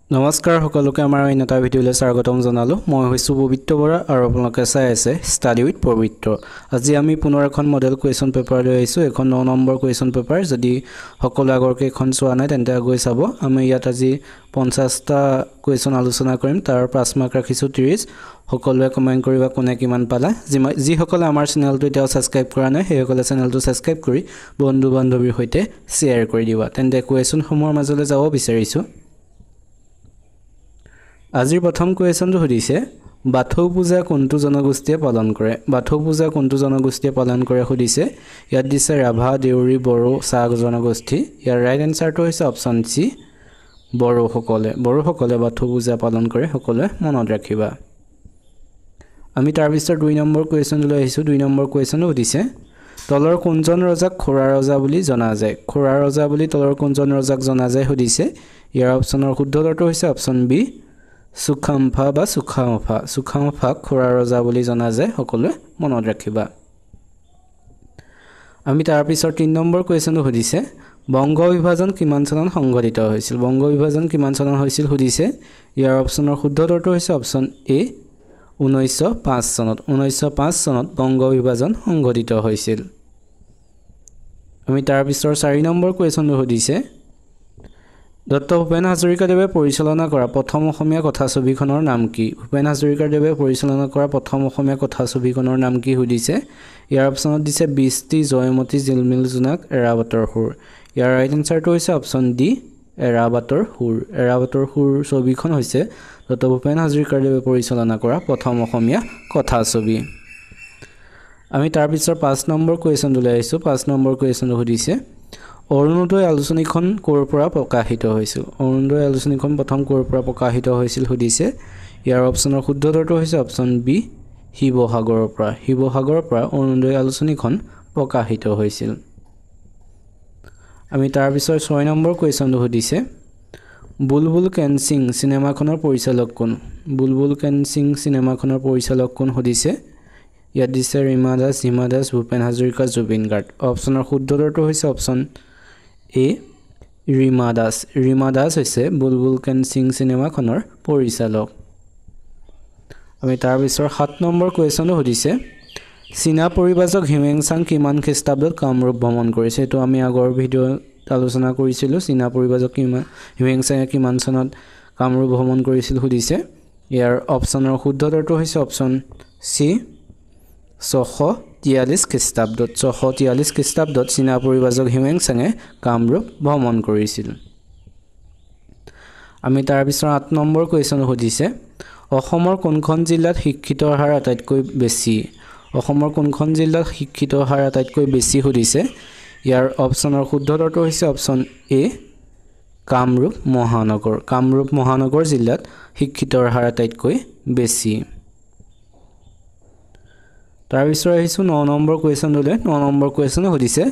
নমস্কাৰ সকলোকে আমাৰ অন্য এটা ভিডিঅ'লৈ স্বাগতম জনালোঁ। মই হৈছোঁ পবিত্ৰ বৰা আৰু আপোনালোকে চাই আছে ষ্টাডি উইথ পবিত্ৰ। আজি আমি পুনৰ এখন মডেল কুৱেশ্যন পেপাৰ লৈ আহিছোঁ। এখন 9 নম্বৰ কুৱেশ্যন পেপাৰ। যদি সকলো আগৰকে এখন চোৱা নাই তেন্তে গৈ চাব। আমি ইয়াত আজি 50টা কুৱেশ্যন আলোচনা কৰিম। তাৰ 5 মাৰ্ক ৰাখিছোঁ 30। সকলোৱে কমেণ্ট কৰিবা কোনে কিমান পালা। যিসকলে আমাৰ চেনেলটো এতিয়াও ছাবস্ক্ৰাইব কৰা নাই সেইসকলে চেনেলটো ছাবস্ক্ৰাইব কৰি বন্ধু বান্ধৱীৰ সৈতে শ্বেয়াৰ কৰি দিবা। তেন্তে কুৱেশ্যনসমূহৰ মাজলৈ যাব বিচাৰিছোঁ। আজিৰ প্ৰথম কুৱেশ্যনটো সুধিছে বাথৌ পূজা কোনটো জনগোষ্ঠীয়ে পালন কৰে। বাথৌ পূজা কোনটো জনগোষ্ঠীয়ে পালন কৰে সুধিছে। ইয়াত দিছে ৰাভা, দেউৰী, বড়ো, চাহ জনগোষ্ঠী। ইয়াৰ ৰাইট এনচাৰটো হৈছে অপশ্যন চি, বড়োসকলে বাথৌ পূজা পালন কৰে। সকলোৱে মনত ৰাখিবা। আমি তাৰপিছত 2 নম্বৰ কুৱেশ্যনটো লৈ আহিছোঁ। 2 নম্বৰ কুৱেশ্যনটো সুধিছে তলৰ কোনজন ৰজাক খোৰা ৰজা বুলি জনা যায়। খোৰা ৰজা বুলি তলৰ কোনজন ৰজাক জনা যায় সুধিছে। ইয়াৰ অপশ্যনৰ শুদ্ধ উত্তৰটো হৈছে অপশ্যন বি, চুখাম্ফা বা চুখাম্ফাক খোৰা ৰজা বুলি জনা যায়। সকলোৱে মনত ৰাখিবা। আমি তাৰপিছত 3 নম্বৰ কুৱেশ্যনটো সুধিছে বংগ বিভাজন কিমান চনত সংঘটিত হৈছিল। বংগ বিভাজন কিমান চনত হৈছিল সুধিছে। ইয়াৰ অপশ্যনৰ শুদ্ধ উত্তৰটো হৈছে অপশ্যন এ, 1905 চনত। 1905 চনত বংগ বিভাজন সংঘটিত হৈছিল। আমি তাৰপিছত 4 নম্বৰ কুৱেশ্যনটো সুধিছে ডক্টৰ ভূপেন হাজৰিকাদেৱে পৰিচালনা কৰা প্ৰথম অসমীয়া কথাছবিখনৰ নাম কি। ভূপেন হাজৰিকাদেৱে পৰিচালনা কৰা প্ৰথম অসমীয়া কথাছবিখনৰ নাম কি সুধিছে। ইয়াৰ অপশ্যনত দিছে বৃষ্টি, জয়মতী, জিলমিল জোনাক, এৰাবাটৰ সুৰ। ইয়াৰ ৰাইট এনচাৰটো হৈছে অপশ্যন ডি, এৰাবাটৰ সুৰ। এৰাবাটৰ সুৰ ছবিখন হৈছে ডক্টৰ ভূপেন হাজৰিকাদেৱে পৰিচালনা কৰা প্ৰথম অসমীয়া কথাছবি। আমি তাৰপিছত 5 নম্বৰ কুৱেশ্যনটো লৈ আহিছোঁ। 5 নম্বৰ কুৱেশ্যনটো সুধিছে অৰুণোদয় আলোচনীখন ক'ৰ পৰা প্ৰকাশিত হৈছিল। অৰুণোদয় আলোচনীখন প্ৰথম ক'ৰ পৰা প্ৰকাশিত হৈছিল সুধিছে। ইয়াৰ অপশ্যনৰ শুদ্ধ উত্তৰটো হৈছে অপশ্যন বি, শিৱসাগৰৰ পৰা। শিৱসাগৰৰ পৰা অৰুণোদয় আলোচনীখন প্ৰকাশিত হৈছিল। আমি তাৰপিছত 6 নম্বৰ কুৱেশ্যনটো সুধিছে বুলবুল কেন সিং চিনেমাখনৰ পৰিচালক কোন। বুলবুল কেন সিং চিনেমাখনৰ পৰিচালক কোন সুধিছে। ইয়াত দিছে ৰীমা দাস, হিমা দাস, ভূপেন হাজৰিকা, জুবিন গাৰ্গ। অপশ্যনৰ শুদ্ধ উত্তৰটো হৈছে অপশ্যন এ, ৰীমা দাস। ৰীমা দাস হৈছে বুলবুল কেন সিং চিনেমাখনৰ পৰিচালক। আমি তাৰপিছত 7 নম্বৰ কুৱেশ্যনটো সুধিছে চীনা পৰিব্ৰাজক হিউৱেন চাং কিমান খ্ৰীষ্টাব্দত কামৰূপ ভ্ৰমণ কৰিছে। এইটো আমি আগৰ ভিডিঅ'ত আলোচনা কৰিছিলোঁ। চীনা পৰিব্ৰাজক হিউৱেন চাঙে কিমান চনত কামৰূপ ভ্ৰমণ কৰিছিল সুধিছে। ইয়াৰ অপশ্যনৰ শুদ্ধ উত্তৰটো হৈছে অপশ্যন চি, 643 খ্ৰীষ্টাব্দত। 643 খ্ৰীষ্টাব্দত চীনা পৰিব্ৰাজক হিউৱেন চাঙে কামৰূপ ভ্ৰমণ কৰিছিল। আমি তাৰপিছত 8 নম্বৰ কুৱেশ্যন সুধিছে অসমৰ কোনখন জিলাত শিক্ষিতৰ হাৰ আটাইতকৈ বেছি। অসমৰ কোনখন জিলাত শিক্ষিতৰ হাৰ আটাইতকৈ বেছি সুধিছে। ইয়াৰ অপশ্যনৰ শুদ্ধ উত্তৰটো হৈছে অপশ্যন এ, কামৰূপ মহানগৰ। কামৰূপ মহানগৰ জিলাত শিক্ষিতৰ হাৰ আটাইতকৈ বেছি। তাৰপিছত আহিছোঁ 9 নম্বৰ কুৱেশ্যনটোলৈ। 9 নম্বৰ কুৱেশ্যন সুধিছে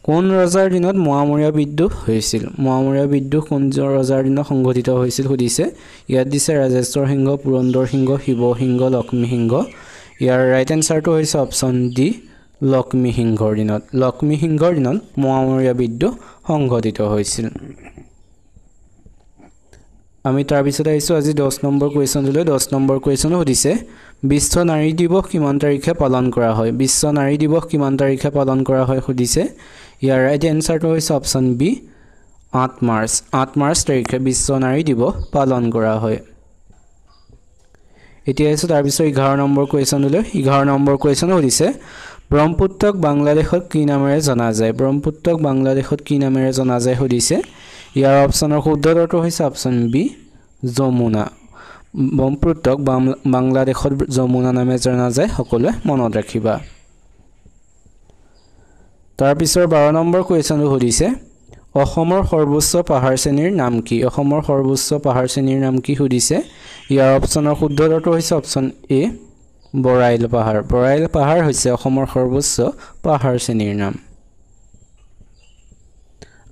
কোন ৰজাৰ দিনত মোৱামৰীয়া বিদ্ৰোহ হৈছিল। মোৱামৰীয়া বিদ্ৰোহ কোন ৰজাৰ দিনত সংঘটিত হৈছিল সুধিছে। ইয়াত দিছে ৰাজেশ্বৰ সিংহ, পুৰন্দৰ সিংহ, শিৱ সিংহ, লক্ষ্মী সিংহ। ইয়াৰ ৰাইট এনচাৰটো হৈছে অপশ্যন ডি, লক্ষ্মী সিংহৰ দিনত। লক্ষ্মী সিংহৰ দিনত মোৱামৰীয়া বিদ্ৰোহ সংঘটিত হৈছিল। আমি তাৰপিছত আহিছোঁ আজি 10 নম্বৰ কুৱেশ্যনটোলৈ। 10 নম্বৰ কুৱেশ্যনো সুধিছে বিশ্ব নাৰী দিৱস কিমান তাৰিখে পালন কৰা হয়। বিশ্ব নাৰী দিৱস কিমান তাৰিখে পালন কৰা হয় সুধিছে। ইয়াৰ ৰাইট এনচাৰটো হৈছে অপশ্যন বি, 8 মাৰ্চ। 8 মাৰ্চ তাৰিখে বিশ্ব নাৰী দিৱস পালন কৰা হয়। এতিয়া আহিছোঁ তাৰপিছত 11 নম্বৰ কুৱেশ্যনটোলৈ। 11 নম্বৰ কুৱেশ্যনো সুধিছে ব্ৰহ্মপুত্ৰক বাংলাদেশত কি নামেৰে জনা যায়। ব্ৰহ্মপুত্ৰক বাংলাদেশত কি নামেৰে জনা যায় সুধিছে। ইয়াৰ অপশ্যনৰ শুদ্ধ উত্তৰটো হৈছে অপশ্যন বি, যমুনা। ব্ৰহ্মপুত্ৰক বাংলাদেশত যমুনা নামে জনা যায়। সকলোৱে মনত ৰাখিবা। তাৰপিছত 12 নম্বৰ কুৱেশ্যনটো সুধিছে অসমৰ সৰ্বোচ্চ পাহাৰ শ্ৰেণীৰ নাম কি। অসমৰ সৰ্বোচ্চ পাহাৰ শ্ৰেণীৰ নাম কি সুধিছে। ইয়াৰ অপশ্যনৰ শুদ্ধ উত্তৰটো হৈছে অপশ্যন এ, বৰাইল পাহাৰ। বৰাইল পাহাৰ হৈছে অসমৰ সৰ্বোচ্চ পাহাৰ শ্ৰেণীৰ নাম।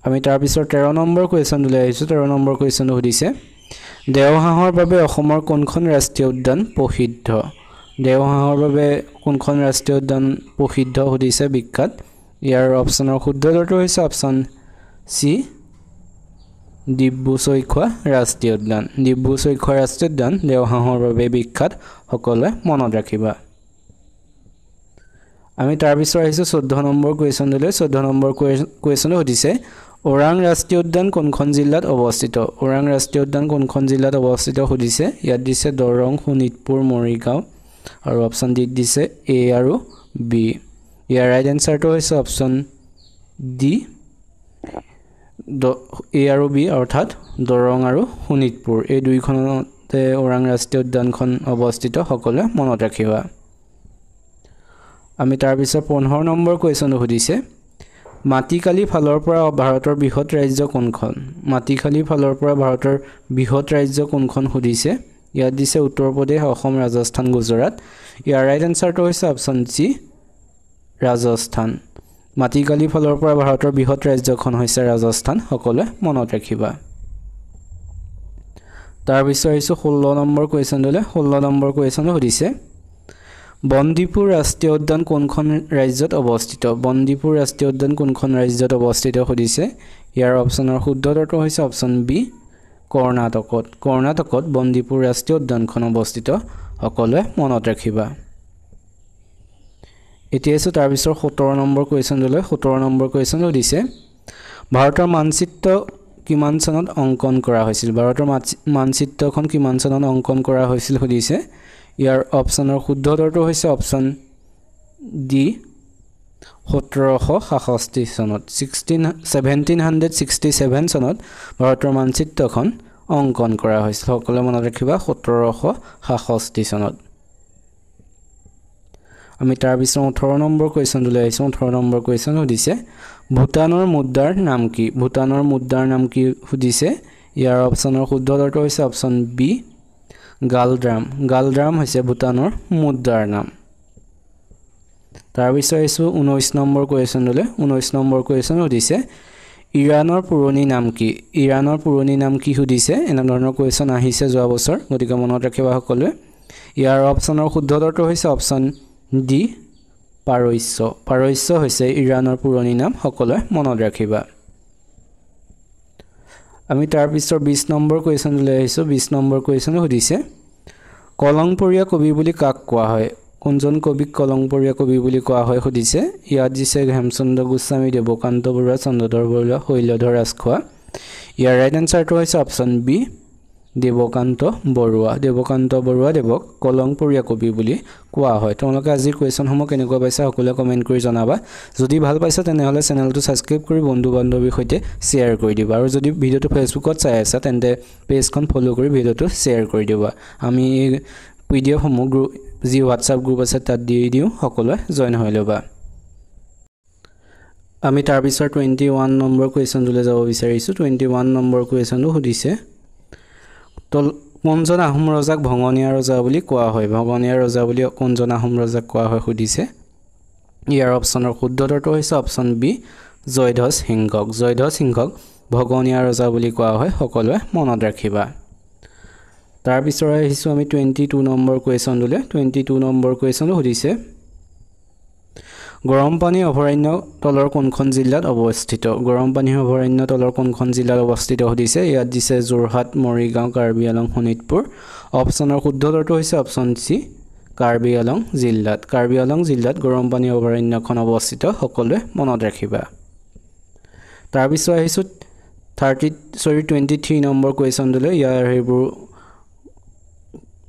আমি তাৰপিছত 13 নম্বৰ কুৱেশ্যনটোলৈ আহিছোঁ। 13 নম্বৰ কুৱেশ্যনটো সুধিছে দেওহাঁহৰ বাবে অসমৰ কোনখন ৰাষ্ট্ৰীয় উদ্যান প্ৰসিদ্ধ। দেওহাঁহৰ বাবে কোনখন ৰাষ্ট্ৰীয় উদ্যান প্ৰসিদ্ধ সুধিছে, বিখ্যাত। ইয়াৰ অপশ্যনৰ শুদ্ধ উত্তৰটো হৈছে অপশ্যন চি, ডিব্ৰু চৈখোৱা ৰাষ্ট্ৰীয় উদ্যান ডিব্ৰু চৈখোৱা ৰাষ্ট্ৰীয় উদ্যান দেওহাঁহৰ বাবে বিখ্যাত সকলোৱে মনত ৰাখিবা আমি তাৰ পিছত আহিছো 14 নম্বৰ কোৱেশ্চনলৈ 14 নম্বৰ কোৱেশ্চন সুধিছে ওৰাং ৰাষ্ট্ৰীয় উদ্যান কোনখন জিলাত অৱস্থিত ওৰাং ৰাষ্ট্ৰীয় উদ্যান কোনখন জিলাত অৱস্থিত সুধিছে ইয়াত দিছে দৰং শোণিতপুৰ মৰিগাঁও আৰু অপচন ডি দিছে এ আৰু বি ইয়াৰ ৰাইট এনসাৰটো হৈছে অপচন ডি এ আৰু বি অৰ্থাৎ দৰং আৰু শোণিতপুৰ এই দুইখনতে ওৰাং ৰাষ্ট্ৰীয় উদ্যানখন অৱস্থিত সকলোৱে মনত ৰাখিবা আমি তাৰ পিছত 15 নম্বৰ কোৱেশ্চন সুধিছে মাটিকালি ফালৰ পৰা ভাৰতৰ বৃহৎ ৰাজ্য কোনখন মাটিকালি ফালৰ পৰা ভাৰতৰ বৃহৎ ৰাজ্য কোনখন সুধিছে ইয়াত দিছে উত্তৰ প্ৰদেশ অসম ৰাজস্থান গুজৰাট ইয়াৰ ৰাইট এনসাৰটো হৈছে অপচন সি ৰাজস্থান মাটিকালি ফালৰ পৰা ভাৰতৰ বৃহৎ ৰাজ্যখন হৈছে ৰাজস্থান সকলোৱে মনত ৰাখিবা তাৰ পিছত আহিছো 16 নম্বৰ কোৱেশ্চনলৈ 16 নম্বৰ কোৱেশ্চন সুধিছে বন্দীপুৰ ৰাষ্ট্ৰীয় উদ্যান কোনখন ৰাজ্যত অৱস্থিত বন্দীপুৰ ৰাষ্ট্ৰীয় উদ্যান কোনখন ৰাজ্যত অৱস্থিত সুধিছে ইয়াৰ অপচনৰ শুদ্ধ উত্তৰটো হৈছে অপচন বি কৰ্ণাটকত বন্দীপুৰ ৰাষ্ট্ৰীয় উদ্যানখন অৱস্থিত সকলোৱে মনত ৰাখিবা এতিয়া আছে তাৰ পিছত 17 নম্বৰ কোৱেশ্চনলৈ 17 নম্বৰ কোৱেশ্চন সুধিছে ভাৰতৰ মানচিত্ৰ কিমান চনত অংকন কৰা হৈছিল ভাৰতৰ মানচিত্ৰখন কিমান চনত অংকন কৰা হৈছিল সুধিছে ইয়াৰ অপচনৰ শুদ্ধ উত্তৰটো হৈছে অপচন ডি 1767 চনত 1767 চনত ভাৰতৰ মানচিত্ৰখন অংকন কৰা হৈছিল সকলোৱে মনত ৰাখিবা 1767 চনত আমি তাৰ পিছত 18 নম্বৰ কোৱেশ্চনলৈ আহিছো 18 নম্বৰ কোৱেশ্চন সুধিছে ভূটানৰ মুদ্ৰাৰ নাম কি ভূটানৰ মুদ্ৰাৰ নাম কি সুধিছে ইয়াৰ অপচনৰ শুদ্ধ উত্তৰটো হৈছে অপচন বি গালড্ৰাম হৈছে ভূটানৰ মুদ্ৰাৰ নাম তাৰ পিছত আহিছো 19 নম্বৰ কোৱেশ্চনলৈ 19 নম্বৰ কোৱেশ্চন সুধিছে ইৰানৰ পুৰণি নাম কি সুধিছে এনে ধৰণৰ কোৱেশ্চন আহিছে যোৱা বছৰ গতিকে মনত ৰাখিবা সকলোৱে ইয়াৰ অপচনৰ শুদ্ধ উত্তৰটো হৈছে অপচন ডি পাৰস্য হৈছে ইৰানৰ পুৰণি নাম সকলোৱে মনত ৰাখিবা আমি তাৰ পিছত 20 নম্বৰ কোৱেশ্চনলৈ আহিছো 20 নম্বৰ কোৱেশ্চন সুধিছে কলংপৰীয়া কবি বুলি কাক কোৱা হয় কোনজন কবিক কলংপৰীয়া কবি বুলি কোৱা হয় সুধিছে ইয়াত দিছে হেমচন্দ্ৰ গোস্বামী দেৱকান্ত বৰুৱা চন্দ্ৰধৰ বৰুৱা শৈলধৰ ৰাজখোৱা ইয়াৰ ৰাইট এনসাৰটো হৈছে অপচন বি দেৱকান্ত বৰুৱা দেৱক কলংপৰীয়া কবি বুলি কোৱা হয় তোমালোকে আজিৰ কোৱেশ্চনসমূহ কেনেকুৱা পাইছা সকলোৱে কমেন্ট কৰি জনাবা যদি ভাল পাইছা তেনেহলে চেনেলটো সাবস্ক্ৰাইব কৰি বন্ধু বান্ধৱীৰ সৈতে শেয়াৰ কৰি দিবা আৰু যদি ভিডিওটো ফেসবুকত চাই আছা তেন্তে পেজখন ফলো কৰি ভিডিওটো শেয়াৰ কৰি দিবা আমি পিডিএফসমূহ যি হোৱাটছআপ গ্ৰুপ আছে তাত দি দিও সকলোৱে জয়েন হৈ লবা আমি তাৰ পিছত 21 নম্বৰ কোৱেশ্চনলৈ যাব বিচাৰিছো 21 নম্বৰ কোৱেশ্চনটো সুধিছে কোনজন আহোম ৰজাক ভঙনীয়া ৰজা বুলি কোৱা হয় ভঙনীয়া ৰজা বুলি কোনজন আহোম ৰজাক কোৱা হয় সুধিছে ইয়াৰ অপচনৰ শুদ্ধ উত্তৰটো হৈছে অপচন বি জয়ধ্বজ সিংহক ভঙনীয়া ৰজা বুলি কোৱা হয় সকলোৱে মনত ৰাখিবা তাৰ পিছত আহিছো আমি 22 নম্বৰ কোৱেশ্চনলৈ 22 নম্বৰ কোৱেশ্চন সুধিছে গৰমপানী অভয়াৰণ্য তলৰ কোনখন জিলাত অৱস্থিত গৰমপানী অভয়াৰণ্য তলৰ কোনখন জিলাত অৱস্থিত সুধিছে ইয়াত দিছে যোৰহাট মৰিগাঁও কাৰ্বি আলং শোণিতপুৰ অপচনৰ শুদ্ধ উত্তৰটো হৈছে অপচন সি কাৰ্বি আলং জিলাত গৰমপানী অভয়াৰণ্যখন অৱস্থিত সকলোৱে মনত ৰাখিবা তাৰ পিছত আহিছো 23 নম্বৰ কোৱেশ্চনলৈ ইয়াৰ হেবোৰ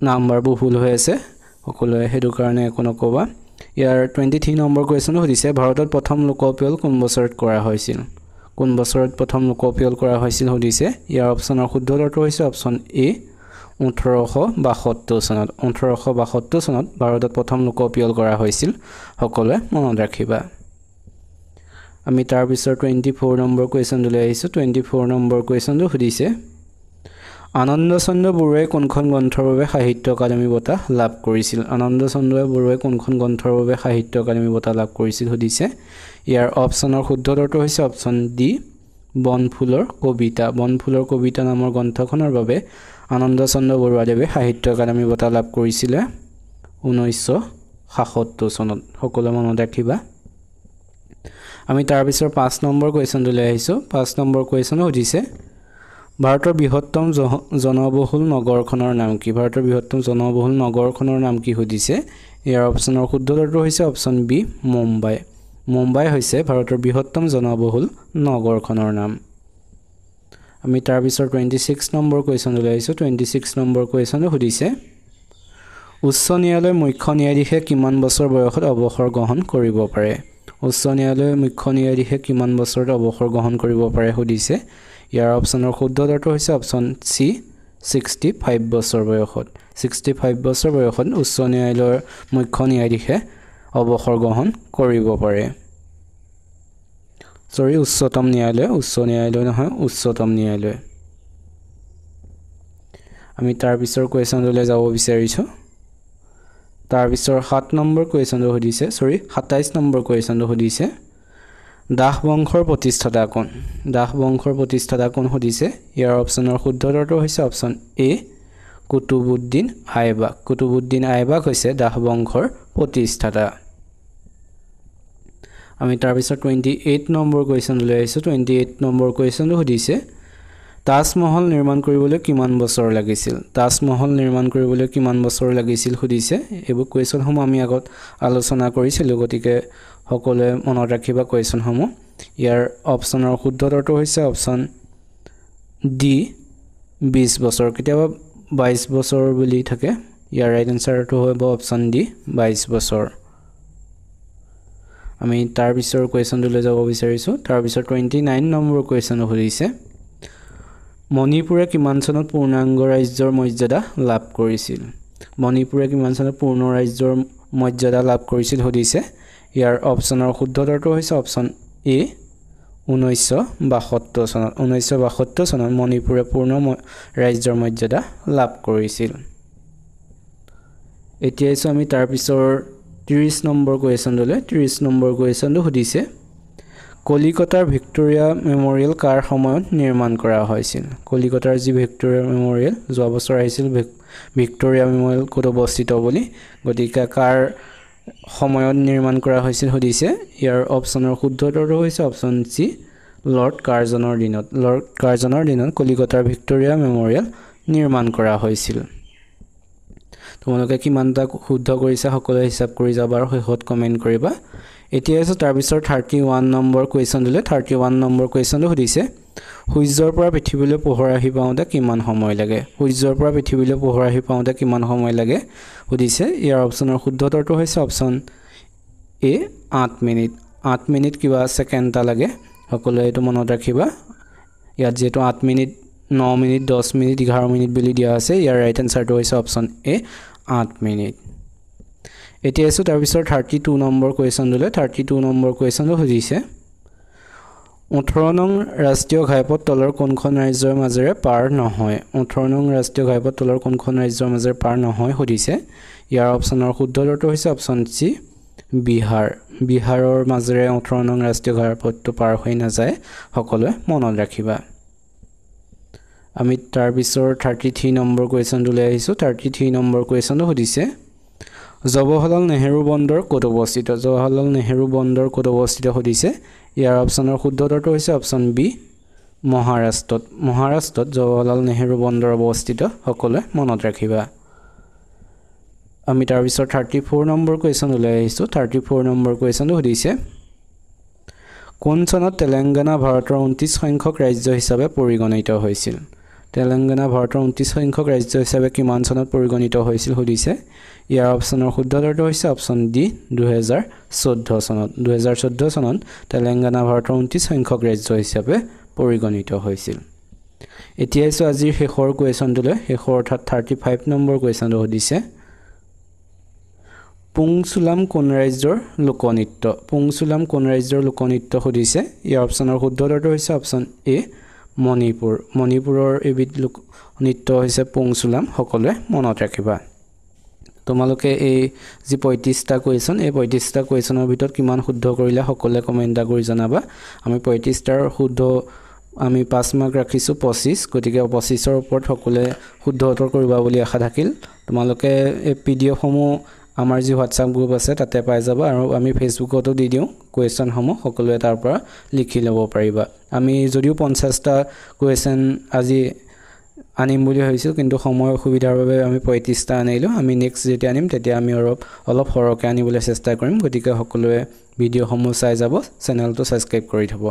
নাম্বাৰবোৰ ভুল হৈ আছে সকলোৱে হেতু কাৰণে একো নকবা ইয়াৰ 23 নম্বৰ কোৱেশ্চন সুধিছে ভাৰতত প্ৰথম লোকপিয়ল কোন বছৰত কৰা হৈছিল সুধিছে ইয়াৰ অপচনৰ শুদ্ধ উত্তৰটো হৈছে অপচন এ 1872 চনত ভাৰতত প্ৰথম লোকপিয়ল কৰা হৈছিল সকলোৱে মনত ৰাখিবা আমি তাৰ পিছত 24 নম্বৰ কোৱেশ্চনলৈ আহিছো 24 নম্বৰ কোৱেশ্চনটো সুধিছে আনন্দ চন্দ্ৰ বৰুৱাই কোনখন গ্ৰন্থৰ বাবে সাহিত্য একাডেমী বঁটা লাভ কৰিছিল সুধিছে ইয়াৰ অপচনৰ শুদ্ধ উত্তৰটো হৈছে অপচন ডি বনফুলৰ কবিতা নামৰ গ্ৰন্থখনৰ বাবে আনন্দ চন্দ্ৰ বৰুৱাদেৱে সাহিত্য একাডেমী বঁটা লাভ কৰিছিল 1967 চনত সকলোৱে মনত ৰাখিবা আমি তাৰ পিছত 5 নম্বৰ কোৱেশ্চনলৈ আহিছো 5 নম্বৰ কোৱেশ্চন সুধিছে ভাৰতৰ বৃহত্তম জনবহুল নগৰখনৰ নাম কি ভাৰতৰ বৃহত্তম জনবহুল নগৰখনৰ নাম কি সুধিছে ইয়াৰ অপচনৰ শুদ্ধ উত্তৰটো হৈছে অপচন বি মুম্বাই মুম্বাই হৈছে ভাৰতৰ বৃহত্তম জনবহুল নগৰখনৰ নাম আমি তাৰ পিছৰ 26 নম্বৰ কোৱেশ্চন উলাইছো 26 নম্বৰ কোৱেশ্চনটো সুধিছে উচ্চ ন্যায়ালয়ৰ মুখ্য ন্যায়াধীশে কিমান বছৰ বয়সত অৱসৰ গ্ৰহণ কৰিব পাৰে উচ্চ ন্যায়ালয়ৰ মুখ্য ন্যায়াধীশে কিমান বছৰত অৱসৰ গ্ৰহণ কৰিব পাৰে সুধিছে ইয়াৰ অপচনৰ শুদ্ধ উত্তৰটো হৈছে অপচন সি 65 বছৰ বয়সত 65 বছৰ বয়সত উচ্চ ন্যায়ালয়ৰ মুখ্য ন্যায়াধীশে অৱসৰ গ্ৰহণ কৰিব পাৰে উচ্চতম ন্যায়ালয় নহয় উচ্চতম ন্যায়ালয় আমি তাৰ পিছৰ কোৱেশ্চনলৈ যাব বিচাৰিছো তাৰ পিছৰ 7 নম্বৰ কোৱেশ্চনটো সুধিছে 27 নম্বৰ কোৱেশ্চনটো সুধিছে দাস বংশৰ প্ৰতিষ্ঠাতা কোন সুধিছে ইয়াৰ অপচনৰ শুদ্ধ উত্তৰটো হৈছে অপচন এ কুতুবুদ্দিন আইবাক হৈছে দাস বংশৰ প্ৰতিষ্ঠাতা আমি তাৰ পিছত 28 নম্বৰ কোৱেশ্চন লৈ আহিছো 28 নম্বৰ কোৱেশ্চনটো সুধিছে তাজমহল নিৰ্মাণ কৰিবলৈ কিমান বছৰ লাগিছিল সুধিছে এইবোৰ কোৱেশ্চনসমূহ আমি আগত আলোচনা কৰিছিলো গতিকে সকলোৱে মনত ৰাখিবা কোৱেশ্চনসমূহ ইয়াৰ অপচনৰ শুদ্ধ উত্তৰটো হৈছে অপচন ডি 20 বছৰ কেতিয়াবা 22 বছৰ বুলি থাকে ইয়াৰ ৰাইট আনসাৰটো হ'ব অপচন ডি 22 বছৰ আমি তাৰ পিছৰ কোৱেশ্চনলৈ যাব বিচাৰিছো তাৰ পিছৰ 29 নম্বৰ কোৱেশ্চন সুধিছে মণিপুৰে কিমান চনত পূৰ্ণাংগ ৰাজ্যৰ মৰ্যাদা লাভ কৰিছিল সুধিছে ইয়াৰ অপচনৰ শুদ্ধ উত্তৰটো হৈছে অপচন এ 1972 চনত মণিপুৰে পূৰ্ণ ৰাজ্যৰ মৰ্যাদা লাভ কৰিছিল এতিয়া আমি তাৰ পিছৰ 30 নম্বৰ কোৱেশ্চনলৈ 30 নম্বৰ কোৱেশ্চনটো সুধিছে কলিকতাৰ ভিক্টোৰিয়া মেমৰিয়েল কাৰ সময়ত নিৰ্মাণ কৰা হৈছিল কলিকতাৰ যি ভিক্টোৰিয়া মেমৰিয়েল যোৱা বছৰ আহিছিল ভিক্টোৰিয়া মেমৰিয়েল ক'ত অৱস্থিত বুলি গতিকে কাৰ সময়ত নিৰ্মাণ কৰা হৈছিল সুধিছে ইয়াৰ অপচনৰ শুদ্ধ উত্তৰটো হৈছে অপচন সি লৰ্ড কাৰ্জনৰ দিনত কলিকতাৰ ভিক্টোৰিয়া মেমৰিয়েল নিৰ্মাণ কৰা হৈছিল তোমালোকে কিমানটা শুদ্ধ কৰিছা সকলোৱে হিচাপ কৰি যাবা আৰু শেষত কমেন্ট কৰিবা এতিয়া তাৰ পিছৰ 31 নম্বৰ কোৱেশ্চনলৈ 31 নম্বৰ কোৱেশ্চনটো সুধিছে সূৰ্যৰ পৰা পৃথিৱীলৈ পোহৰ আহি পাওঁতে কিমান সময় লাগে সুধিছে ইয়াৰ অপচনৰ শুদ্ধ উত্তৰটো হৈছে অপচন এ 8 মিনিট কিবা ছেকেণ্ডটা লাগে সকলোৱে এটো মনত ৰাখিবা ইয়াত যেটো 8 মিনিট 9 মিনিট 10 মিনিট 11 মিনিট বুলি দিয়া আছে ইয়াৰ ৰাইট আনসাৰটো হৈছে অপচন এ 8 মিনিট এতিয়া তাৰ পিছৰ 32 নম্বৰ কোৱেশ্চনলৈ 32 নম্বৰ কোৱেশ্চনটো সুধিছে 18 নং ৰাষ্ট্ৰীয় ঘাইপথ তলৰ কোনখন ৰাজ্যৰ মাজেৰে পাৰ নহয় 18 নং ৰাষ্ট্ৰীয় ঘাইপথ তলৰ কোনখন ৰাজ্যৰ মাজেৰে পাৰ নহয় সুধিছে ইয়াৰ অপচনৰ শুদ্ধ উত্তৰটো হৈছে অপচন সি বিহাৰৰ মাজেৰে 18 নং ৰাষ্ট্ৰীয় ঘাইপথটো পাৰ হৈ নাযায় সকলোৱে মনত ৰাখিবা আমি তাৰ পিছৰ 33 নম্বৰ কোৱেশ্চনটো লৈ আহিছো 33 নম্বৰ কোৱেশ্চনটো সুধিছে জৱাহৰলাল নেহেৰু বন্দৰ ক'ত অৱস্থিত সুধিছে ইয়াৰ অপচনৰ শুদ্ধ উত্তৰটো হৈছে অপচন বি মহাৰাষ্ট্ৰত জৱাহৰলাল নেহেৰু বন্দৰ অৱস্থিত সকলোৱে মনত ৰাখিবা আমি তাৰ পিছৰ 34 নম্বৰ কোৱেশ্চন লৈ আহিছো 34 নম্বৰ কোৱেশ্চনটো সুধিছে কোন চনত তেলেংগানা ভাৰতৰ 29 সংখ্যক ৰাজ্য হিচাপে পৰিগণিত হৈছিল তেলেংগানা ভাৰতৰ 29 সংখ্যক ৰাজ্য হিচাপে কিমান চনত পৰিগণিত হৈছিল সুধিছে ইয়াৰ অপচনৰ শুদ্ধ উত্তৰটো হৈছে অপচন ডি 2014 চনত তেলেংগানা ভাৰতৰ 29 সংখ্যক ৰাজ্য হিচাপে পৰিগণিত হৈছিল এতিয়া আজিৰ শেষৰ কোৱেশ্চনটোলৈ শেষৰ অৰ্থাৎ 35 নম্বৰ কোৱেশ্চনটো সুধিছে পুংচুলাম কোন ৰাজ্যৰ লোকনৃত্য সুধিছে ইয়াৰ অপচনৰ শুদ্ধ উত্তৰটো হৈছে অপচন এ মণিপুৰৰ এবিধ লোকনৃত্য হৈছে পুংচুলাম সকলোৱে মনত ৰাখিবা তোমালোকে এই যি 35টা কোৱেশ্চন এই 35টা কোৱেশ্চনৰ ভিতৰত কিমান শুদ্ধ কৰিলা সকলোৱে কমেন্ট কৰি জনাবা আমি 35টাৰ শুদ্ধ আমি 5 মাৰ্ক ৰাখিছো 25 গতিকে 25ৰ ওপৰত সকলোৱে শুদ্ধ উত্তৰ কৰিবা বুলি আশা থাকিল তোমালোকে এই পিডিএফ সমূহ আমাৰ যি হোৱাটছআপ গ্ৰুপ আছে তাতে পাই যাবা আৰু আমি ফেচবুকতো দি দিওঁ কুৱেশ্যনসমূহ সকলোৱে তাৰ পৰা লিখি ল'ব পাৰিবা আমি যদিও 50টা কুৱেশ্যন আজি আনিম বুলি ভাবিছিল কিন্তু সময়ৰ অসুবিধাৰ বাবে আমি 35টা আনিলো আমি নেক্সট যেতিয়া আনিম তেতিয়া আমি অলপ সৰহকৈ আনিবলৈ চেষ্টা কৰিম গতিকে সকলোৱে ভিডিঅ'সমূহ চাই যাব চেনেলটো ছাবস্ক্ৰাইব কৰি থব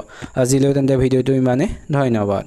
আজিলৈ তেন্তে ভিডিঅ'টো ইমানে ধন্যবাদ